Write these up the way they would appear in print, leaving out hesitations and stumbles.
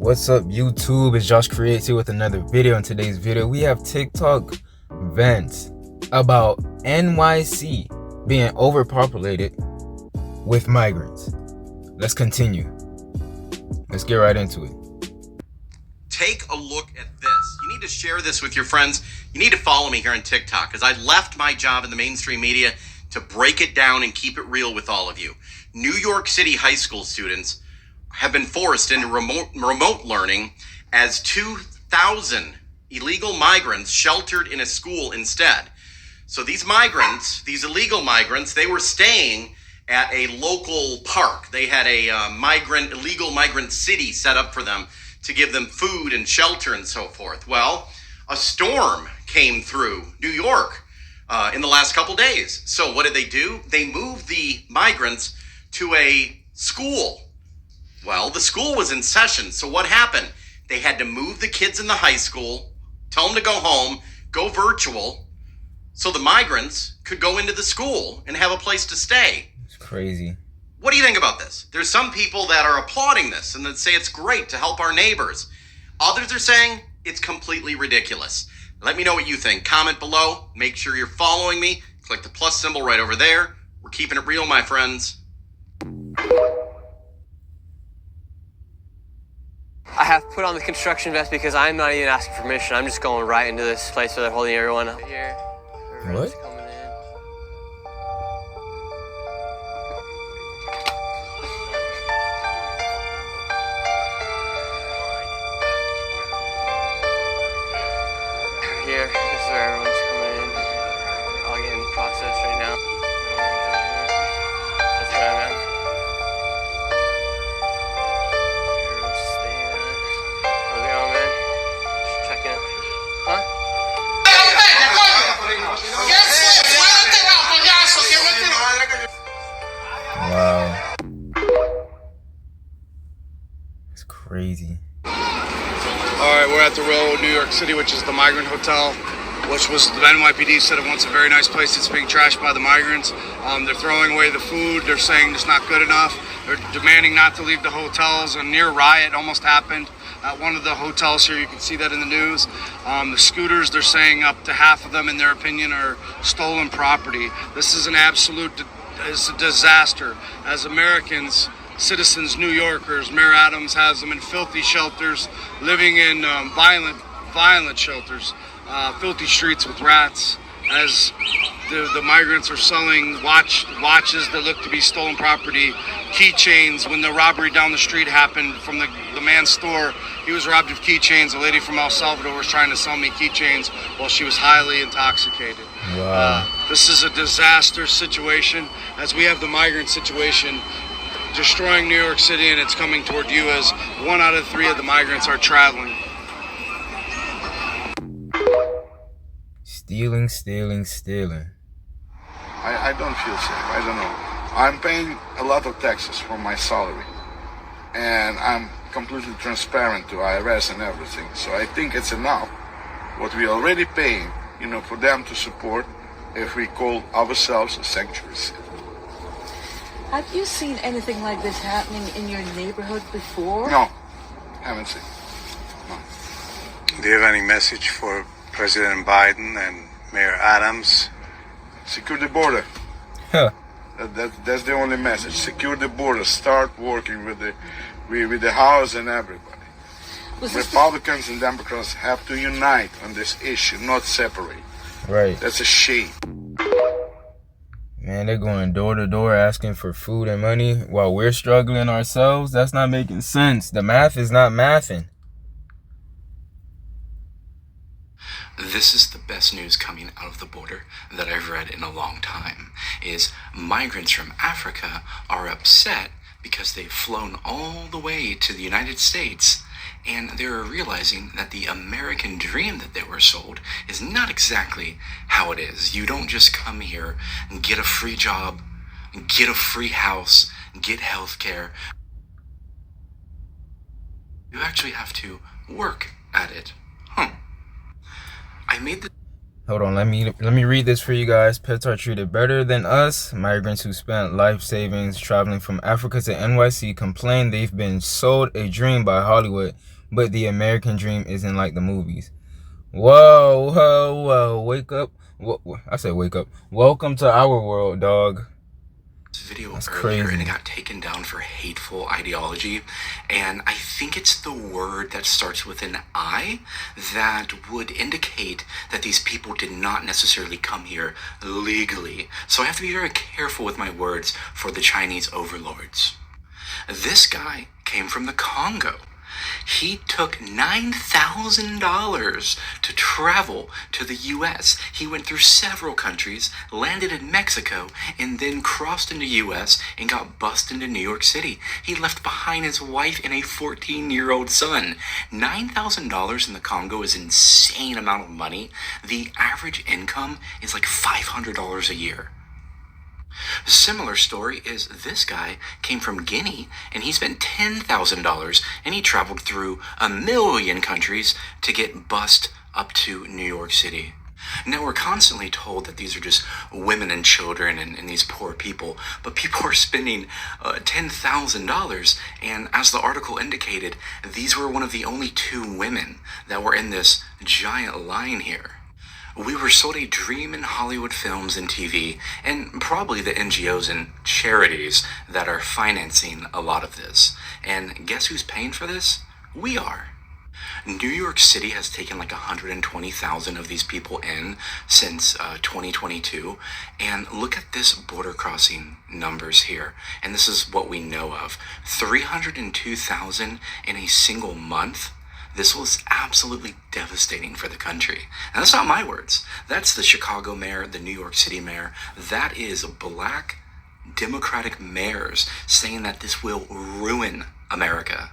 What's up, YouTube? It's Josh Creates here with another video. In today's video, we have TikTok vents about NYC being overpopulated with migrants. Let's continue. Let's get right into it. Take a look at this. You need to share this with your friends. You need to follow me here on TikTok because I left my job in the mainstream media to break it down and keep it real with all of you. New York City high school students have been forced into remote learning as 2,000 illegal migrants sheltered in a school instead. So these migrants, these illegal migrants, they were staying at a local park. They had a illegal migrant city set up for them to give them food and shelter and so forth. Well, a storm came through New York in the last couple days. So what did they do? They moved the migrants to a school. Well, the school was in session, so what happened? They had to move the kids in the high school, tell them to go home, go virtual, so the migrants could go into the school and have a place to stay. It's crazy. What do you think about this? There's some people that are applauding this and that say it's great to help our neighbors. Others are saying it's completely ridiculous. Let me know what you think. Comment below. Make sure you're following me. Click the plus symbol right over there. We're keeping it real, my friends. I have put on the construction vest because I'm not even asking permission. I'm just going right into this place where they're holding everyone up here. Everyone's coming in. Here, this is where everyone's coming in. All getting processed right now. That's where I'm at. Wow. It's crazy. Alright, we're at the Road, New York City, which is the Migrant Hotel, which was the NYPD said it once a very nice place. It's being trashed by the migrants. They're throwing away the food. They're saying it's not good enough. They're demanding not to leave the hotels. A near riot almost happened at one of the hotels here. You can see that in the news. The scooters, they're saying up to half of them, in their opinion, are stolen property. This is an absolute it's a disaster. As Americans, citizens, New Yorkers, Mayor Adams has them in filthy shelters, living in violent shelters, filthy streets with rats, as the migrants are selling watches that look to be stolen property, keychains. When the robbery down the street happened from the man's store, he was robbed of keychains. A lady from El Salvador was trying to sell me keychains while she was highly intoxicated. Wow. This is a disaster situation, as we have the migrant situation destroying New York City, and it's coming toward you as 1 out of 3 of the migrants are traveling. Stealing. I don't feel safe. I don't know. I'm paying a lot of taxes from my salary, and I'm completely transparent to IRS and everything. So I think it's enough what we already paying, for them to support if we call ourselves a sanctuary city. Have you seen anything like this happening in your neighborhood before? No, haven't seen. No. Do you have any message for President Biden and Mayor Adams? Secure the border. Huh. That's the only message. Secure the border. Start working with the House and everybody. Republicans and Democrats have to unite on this issue, not separate. Right. That's a shame. Man, they're going door to door asking for food and money while we're struggling ourselves. That's not making sense. The math is not mathing. This is the best news coming out of the border that I've read in a long time, is migrants from Africa are upset because they've flown all the way to the United States, and they're realizing that the American dream that they were sold is not exactly how it is. You don't just come here and get a free job, get a free house, get health care. You actually have to work at it. I made this. Hold on, let me read this for you guys. Pets are treated better than us. Migrants who spent life savings traveling from Africa to NYC complain they've been sold a dream by Hollywood, but the American dream isn't like the movies. Whoa, whoa, whoa. Wake up. I said wake up. Welcome to our world, dog. Video That's earlier, crazy. and it got taken down for hateful ideology, and I think it's the word that starts with an I that would indicate that these people did not necessarily come here legally. So I have to be very careful with my words for the Chinese overlords. This guy came from the Congo. He took $9,000 to travel to the US. He went through several countries, landed in Mexico, and then crossed into US and got bussed into New York City. He left behind his wife and a 14-year-old son. $9,000 in the Congo is an insane amount of money. The average income is like $500 a year. A similar story is this guy came from Guinea and he spent $10,000 and he traveled through 1,000,000 countries to get bussed up to New York City. Now we're constantly told that these are just women and children and these poor people, but people are spending $10,000, and as the article indicated, these were one of the only 2 women that were in this giant line here. We were sold a dream in Hollywood films and TV, and probably the NGOs and charities that are financing a lot of this. And guess who's paying for this? We are. New York City has taken like 120,000 of these people in since 2022. And look at this border crossing numbers here. And this is what we know of. 302,000 in a single month. This was absolutely devastating for the country. And that's not my words. That's the Chicago mayor, the New York City mayor. That is black Democratic mayors saying that this will ruin America.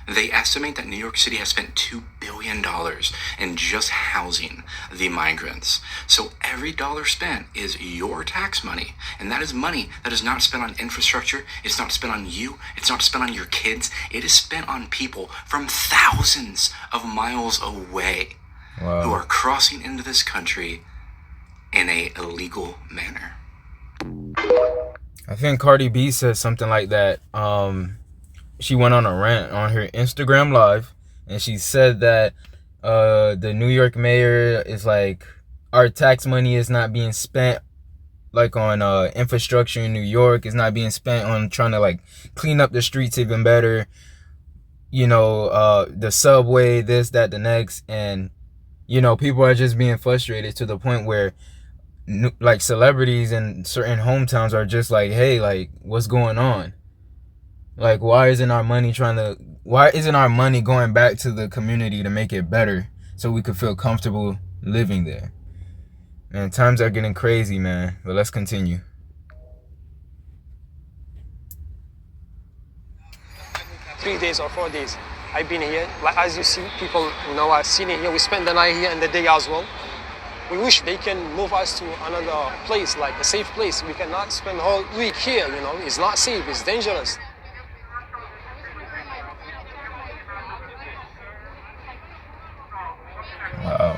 They estimate that New York City has spent $2 billion in just housing the migrants. So every dollar spent is your tax money. And that is money that is not spent on infrastructure. It's not spent on you. It's not spent on your kids. It is spent on people from thousands of miles away who are crossing into this country in a illegal manner. I think Cardi B said something like that. She went on a rant on her Instagram live, and she said that the New York mayor is like, our tax money is not being spent like on infrastructure in New York. It's not being spent on trying to like clean up the streets even better. You know, the subway, this, that, the next. And, you know, people are just being frustrated to the point where like celebrities in certain hometowns are just like, hey, like, what's going on? Like, why isn't our money going back to the community to make it better so we could feel comfortable living there? Man, times are getting crazy, man. But let's continue. Three days or 4 days. I've been here. Like, as you see, people, are seen here. We spend the night here and the day as well. We wish they can move us to another place, like a safe place. We cannot spend the whole week here, It's not safe. It's dangerous. Wow.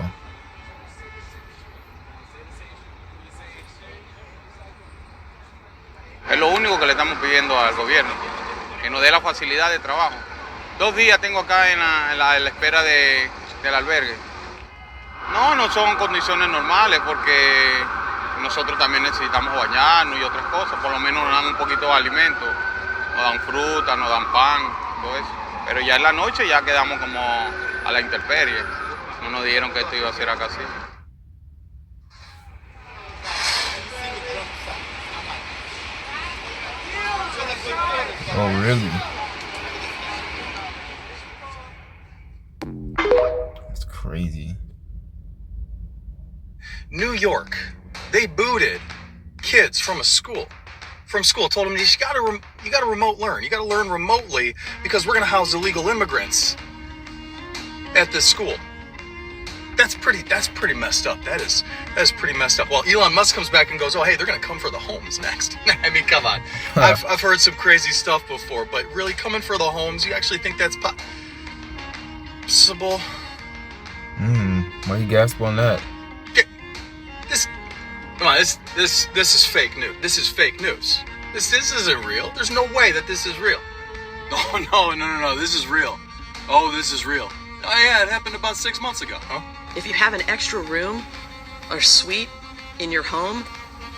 Es lo único que le estamos pidiendo al gobierno, que nos dé la facilidad de trabajo. 2 días tengo acá en la espera del albergue. No son condiciones normales porque nosotros también necesitamos bañarnos y otras cosas. Por lo menos nos dan un poquito de alimento, nos dan fruta, nos dan pan, todo eso. Pero ya en la noche ya quedamos como a la intemperie. No nos dijeron que esto iba a ser acá así. Oh, really? That's crazy. New York, they booted kids from school. Told them you gotta remote learn. You gotta learn remotely because we're gonna house illegal immigrants at this school. That's pretty messed up. That is pretty messed up. Well, Elon Musk comes back and goes, oh, hey, they're gonna come for the homes next. I mean, come on. I've heard some crazy stuff before, but really coming for the homes, you actually think that's possible? Why you gasp on that? Come on, this is fake news. This is fake news. This isn't real. There's no way that this is real. No. This is real. Oh, this is real. Oh yeah, it happened about 6 months ago, huh? If you have an extra room or suite in your home,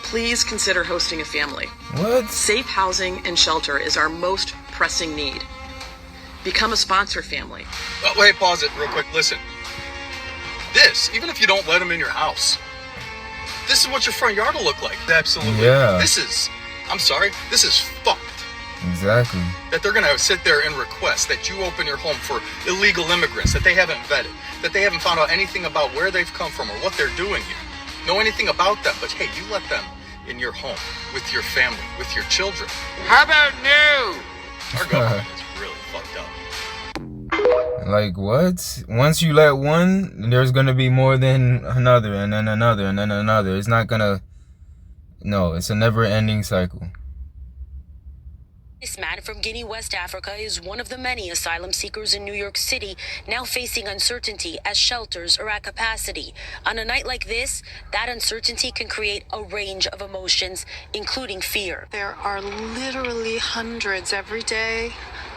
please consider hosting a family. What? Safe housing and shelter is our most pressing need. Become a sponsor family. Oh, wait, pause it real quick. Listen. This, even if you don't let them in your house, this is what your front yard will look like. Absolutely. Yeah. This is fucked. Exactly. That they're gonna sit there and request that you open your home for illegal immigrants that they haven't vetted, that they haven't found out anything about where they've come from or what they're doing here. Know anything about them, but hey, you let them in your home, with your family, with your children. How about new? Our government is really fucked up. Like, what? Once you let one, there's gonna be more than another, and then another, and then another. It's not gonna... No, it's a never-ending cycle. This man from Guinea, West Africa, is one of the many asylum seekers in New York City now facing uncertainty as shelters are at capacity. On a night like this, that uncertainty can create a range of emotions, including fear. There are literally hundreds every day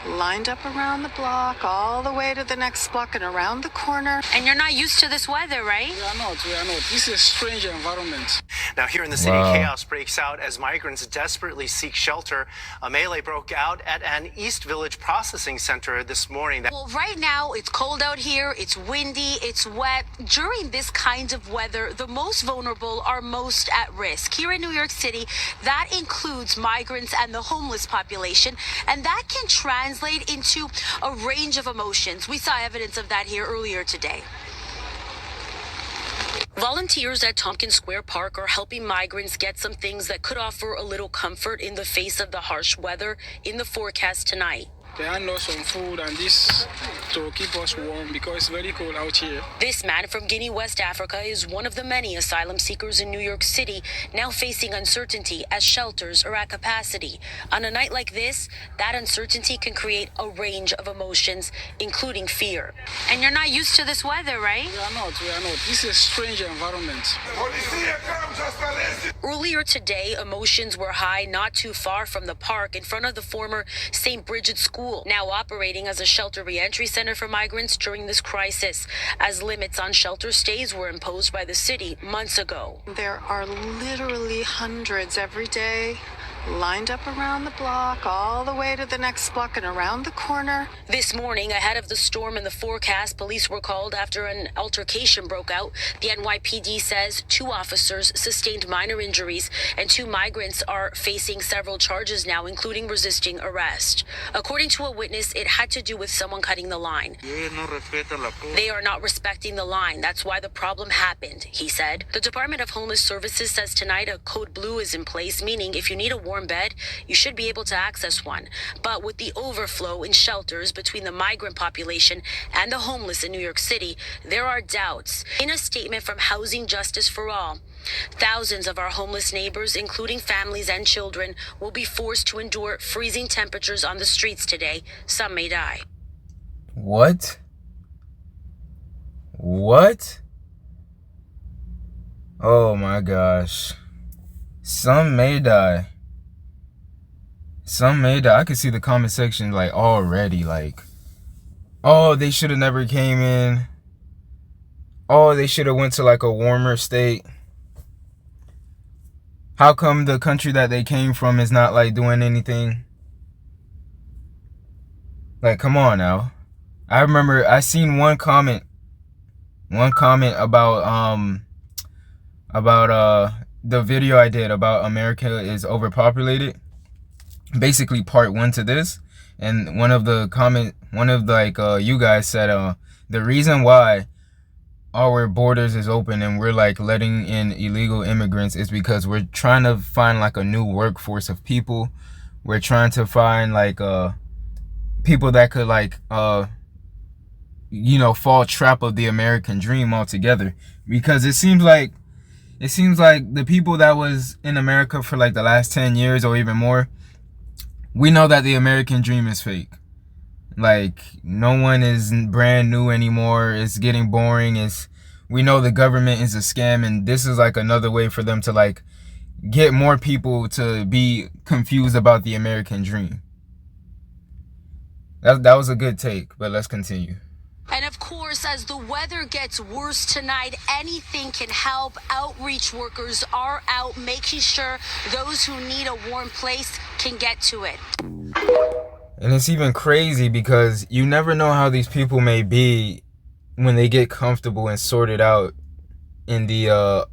lined up around the block, all the way to the next block and around the corner. And you're not used to this weather, right? We are not. This is a strange environment. Now here in the city, chaos breaks out as migrants desperately seek shelter. A melee broke out at an East Village processing center this morning. Well, right now, it's cold out here, it's windy, it's wet. During this kind of weather, the most vulnerable are most at risk. Here in New York City, that includes migrants and the homeless population, and that can translate into a range of emotions. We saw evidence of that here earlier today. Volunteers at Tompkins Square Park are helping migrants get some things that could offer a little comfort in the face of the harsh weather in the forecast tonight. They hand us some food and this to keep us warm because it's very cold out here. This man from Guinea, West Africa, is one of the many asylum seekers in New York City now facing uncertainty as shelters are at capacity. On a night like this, that uncertainty can create a range of emotions, including fear. And you're not used to this weather, right? We are not. This is a strange environment. Earlier today, emotions were high not too far from the park in front of the former St. Bridget's School, now operating as a shelter reentry center for migrants during this crisis, as limits on shelter stays were imposed by the city months ago. There are literally hundreds every day lined up around the block, all the way to the next block and around the corner. This morning, ahead of the storm in the forecast, police were called after an altercation broke out. The NYPD says 2 officers sustained minor injuries and 2 migrants are facing several charges now, including resisting arrest. According to a witness, it had to do with someone cutting the line. They are not respecting the line. That's why the problem happened, he said. The Department of Homeless Services says tonight a code blue is in place, meaning if you need a warm bed, you should be able to access one. But with the overflow in shelters between the migrant population and the homeless in New York City, there are doubts. In a statement from Housing Justice for All, thousands of our homeless neighbors, including families and children, will be forced to endure freezing temperatures on the streets today. Some may die. What? What? Oh my gosh. Some may die. Some may die. I can see the comment section like already like, oh, they should have never came in. Oh, they should have went to like a warmer state. How come the country that they came from is not like doing anything? Like, come on now. I remember I seen one comment about the video I did about America is overpopulated. Basically part 1 to this, and one of you guys said the reason why our borders is open and we're like letting in illegal immigrants is because we're trying to find like a new workforce of people. We're trying to find like people that could like fall trap of the American dream altogether, because it seems like the people that was in America for like the last 10 years or even more, we know that the American dream is fake. Like, no one is brand new anymore. It's getting boring. we know the government is a scam, and this is like another way for them to like get more people to be confused about the American dream. That was a good take, but let's continue. And of course, as the weather gets worse tonight, anything can help. Outreach workers are out making sure those who need a warm place can get to it. And it's even crazy because you never know how these people may be when they get comfortable and sorted out in the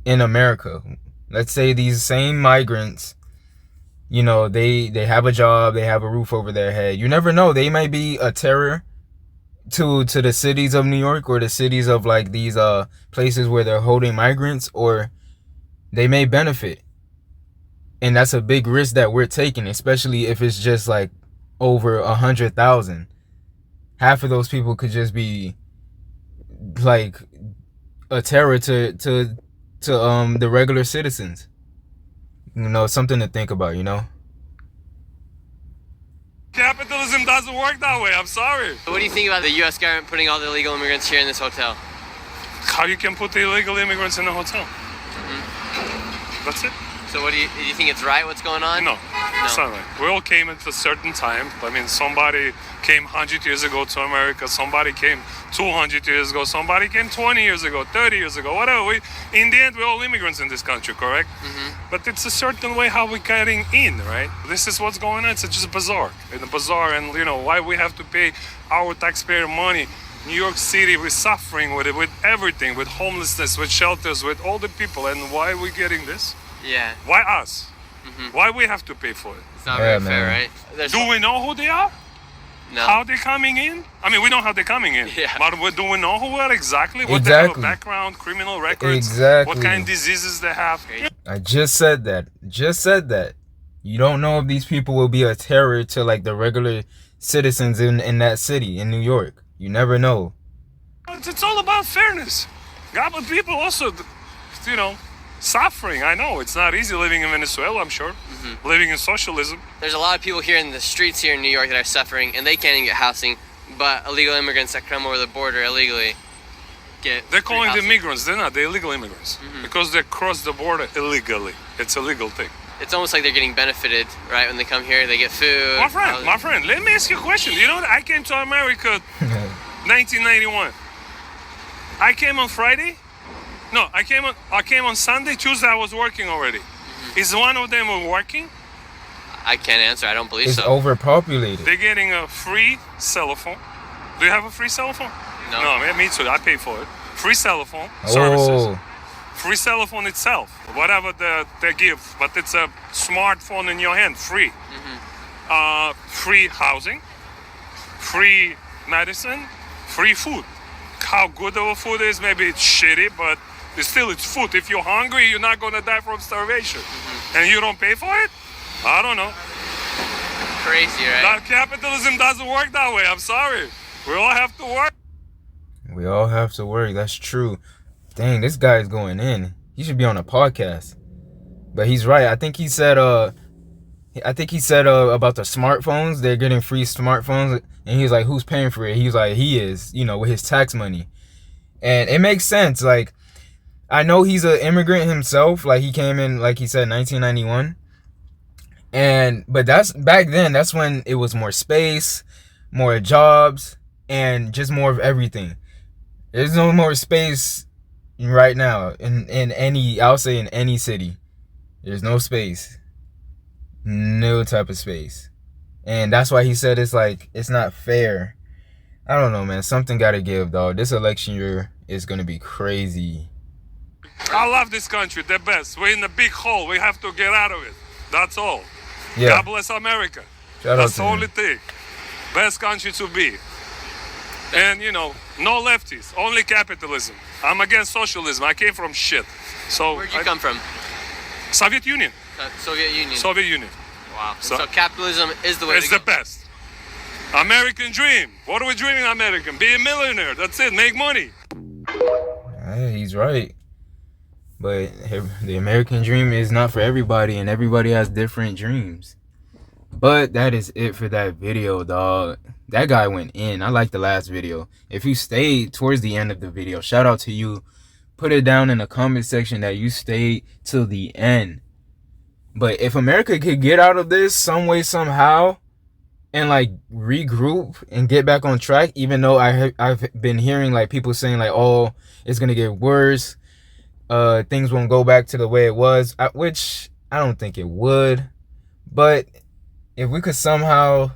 in America. Let's say these same migrants, you know, they have a job, they have a roof over their head. You never know, they might be a terror to the cities of New York, or the cities of like these places where they're holding migrants, or they may benefit. And that's a big risk that we're taking, especially if it's just like over 100,000. Half of those people could just be like a terror to the regular citizens. You know, something to think about, you know. Capitalism doesn't work that way. I'm sorry. What do you think about the U.S. government putting all the illegal immigrants here in this hotel? How you can put the illegal immigrants in a hotel? That's it. So what do you think it's right what's going on? No, it's not right. We all came at a certain time. I mean, somebody came 100 years ago to America. Somebody came 200 years ago. Somebody came 20 years ago, 30 years ago, whatever. In the end, we're all immigrants in this country, correct? But it's a certain way how we're getting in, right? This is what's going on. It's just bizarre. And bizarre, and you know why we have to pay our taxpayer money. New York City, we're suffering with it, with everything, with homelessness, with shelters, with all the people. And why are we getting this? Yeah. Why us? Why we have to pay for it? It's not very fair, right? Do we know who they are? No. How they're coming in? I mean, we know how they're coming in. Yeah. But do we know who are exactly? What they have a background, criminal records? Exactly. What kind of diseases they have? I just said that. You don't know if these people will be a terror to like the regular citizens in that city, in New York. You never know. It's all about fairness. God, but people also, you know, suffering. I know it's not easy living in Venezuela, I'm sure. Living in socialism. There's a lot of people here in the streets here in New York that are suffering, and they can't even get housing. But illegal immigrants that come over the border illegally get. They're calling them migrants. They're not. They're illegal immigrants because they cross the border illegally. It's a legal thing. It's almost like they're getting benefited, right? When they come here, they get food. My friend, let me ask you a question. You know, I came to America 1991. I came on Friday. No, I came on Sunday. Tuesday, I was working already. Is one of them working? I can't answer. I don't believe it's so. It's overpopulated. They're getting a free cell phone. Do you have a free cell phone? No. No, me too. I pay for it. Free cell phone services. Free cell phone itself, whatever they give, but it's a smartphone in your hand, free. Free housing, free medicine, free food. How good of a food is, maybe it's shitty, but it's food. If you're hungry, you're not gonna die from starvation. And you don't pay for it? I don't know. Crazy, right? That capitalism doesn't work that way. I'm sorry. We all have to work. We all have to work. That's true. Dang, this guy's going in. He should be on a podcast. But he's right. I think he said about the smartphones. They're getting free smartphones. And he's like, who's paying for it? He's like, he is, you know, with his tax money. And it makes sense. Like, I know he's an immigrant himself. Like, he came in, like he said, 1991. But that's back then. That's when it was more space, more jobs, and just more of everything. There's no more space right now in any, I'll say in any city. There's no space. No type of space. And that's why he said it's like, it's not fair. I don't know, man. Something gotta give, dog. This election year is gonna be crazy. I love this country, the best. We're in a big hole. We have to get out of it. That's all. Yeah. God bless America. That's the only thing. Best country to be. And, you know, no lefties, only capitalism. I'm against socialism. I came from shit. So where'd you come from? Soviet Union. Soviet Union. Soviet Union. Wow. So capitalism is the way it's to go. the best. American dream. What are we dreaming, American? Be a millionaire. That's it. Make money. Yeah, he's right. But the American dream is not for everybody, and everybody has different dreams. But that is it for that video, dog. That guy went in. I like the last video. If you stayed towards the end of the video, shout out to you. Put it down in the comment section that you stayed till the end. But if America could get out of this some way, somehow, and like regroup and get back on track, even though I've been hearing like people saying like, oh, it's gonna get worse, things won't go back to the way it was, which I don't think it would. But if we could somehow,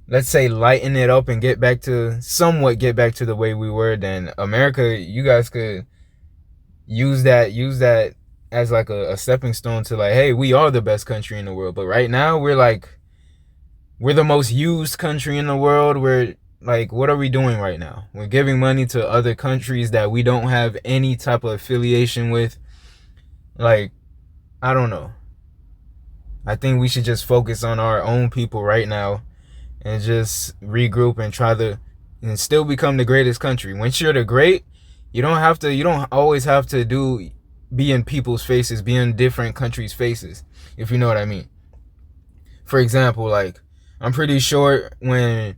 let's say, lighten it up and somewhat get back to the way we were, then America, you guys could use that as like a stepping stone to like, hey, we are the best country in the world. But right now we're the most used country in the world. We're like, what are we doing right now? We're giving money to other countries that we don't have any type of affiliation with. Like, I don't know. I think we should just focus on our own people right now and just regroup and still become the greatest country. Once you're the great, you don't always have to be in people's faces, be in different countries' faces, if you know what I mean. For example, like, I'm pretty sure when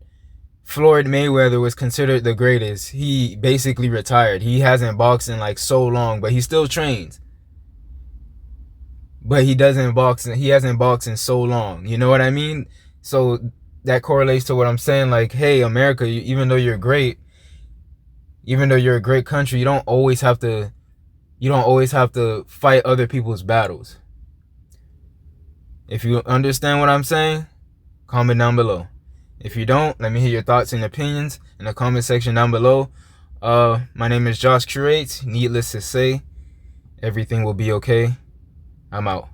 Floyd Mayweather was considered the greatest, he basically retired. He hasn't boxed in like so long, but he still trains. But he hasn't boxed in so long. You know what I mean? So that correlates to what I'm saying. Like, hey, America, even though you're a great country, you don't always have to fight other people's battles. If you understand what I'm saying, comment down below. If you don't, let me hear your thoughts and opinions in the comment section down below. My name is Josh Curates. Needless to say, everything will be okay. I'm out.